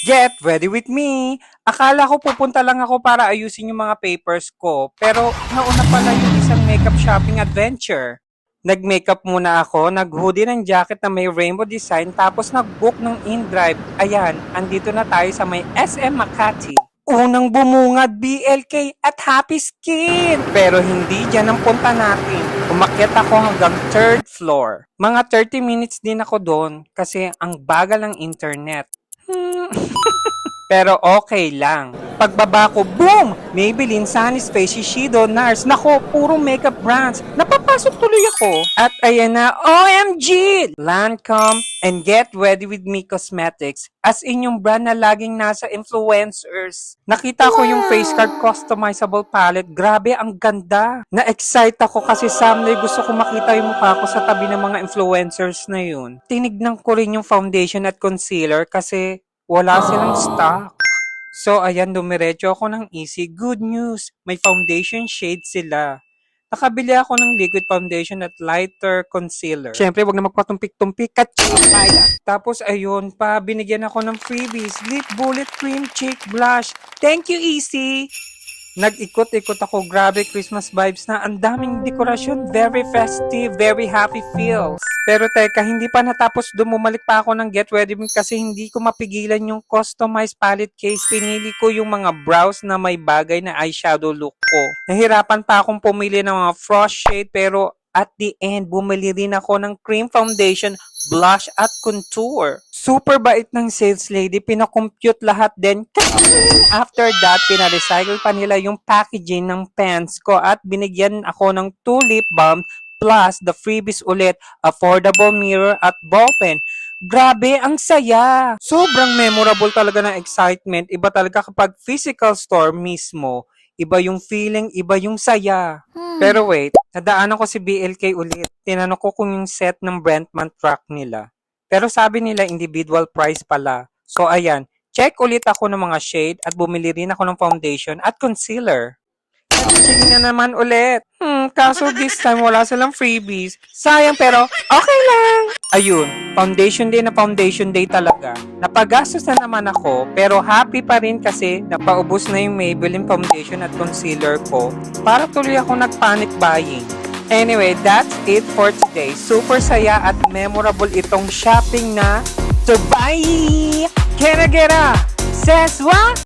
Get ready with me! Akala ko pupunta lang ako para ayusin yung mga papers ko, pero nauna pala yung isang makeup shopping adventure. Nag-makeup muna ako, nag-hoodie ng jacket na may rainbow design, tapos nag-book ng in-drive. Ayan, andito na tayo sa may SM Makati. Unang bumungad BLK at Happy Skin! Pero hindi dyan ang punta natin. Umakyat ako hanggang third floor. Mga 30 minutes din ako doon kasi ang bagal ng internet. Pero okay lang. Pagbaba ko, boom! Maybelline, Sunny's Face, Shiseido, NARS. Nako, puro makeup brands. Napapasok tuloy ako. At ayan na, OMG! Lancome and Get Ready With Me Cosmetics. As in yung brand na laging nasa influencers. Nakita ko yung face card customizable palette. Grabe, ang ganda. Na-excite ako kasi someday gusto ko makita yung mukha ko sa tabi ng mga influencers na yun. Tinignan ko rin yung foundation at concealer kasi wala silang stock. So, ayan, dumiretso ako ng Easy. Good news, may foundation shade sila. Nakabili ako ng liquid foundation at lighter concealer. Siyempre, wag na magpatumpik-tumpik. Kaya. Tapos, ayun pa, binigyan ako ng freebies. Lip Bullet Cream Cheek Blush. Thank you, Easy! Nag-ikot-ikot ako, grabe Christmas vibes na ang daming dekorasyon, very festive, very happy feels. Pero teka, hindi pa natapos bumalik pa ako ng Get Ready Me kasi hindi ko mapigilan yung customized palette case. Pinili ko yung mga brows na may bagay na eyeshadow look ko. Nahirapan pa akong pumili ng mga frost shade pero at the end, bumili rin ako ng cream foundation, blush at contour. Super bait ng sales lady, pinakompute lahat din. After that, pinarecycle pa nila yung packaging ng pens ko at binigyan ako ng 2 lip balm plus the freebies ulit, affordable mirror at ballpen. Grabe, ang saya! Sobrang memorable talaga ng excitement. Iba talaga kapag physical store mismo. Iba yung feeling, iba yung saya. Pero wait, nadaanan ko si BLK ulit. Tinanong ko kung yung set ng Brentman truck nila. Pero sabi nila individual price pala. So ayan, check ulit ako ng mga shade at bumili rin ako ng foundation at concealer. Sige na naman ulit. Kaso this time wala silang freebies. Sayang pero okay lang. Ayun, foundation day na foundation day talaga. Napagastos na naman ako pero happy pa rin kasi napaubos na yung Maybelline foundation at concealer ko para tuloy ako nag-panic buying. Anyway, that's it for today. Super saya at memorable itong shopping na to buy. Kera-gera! Says what?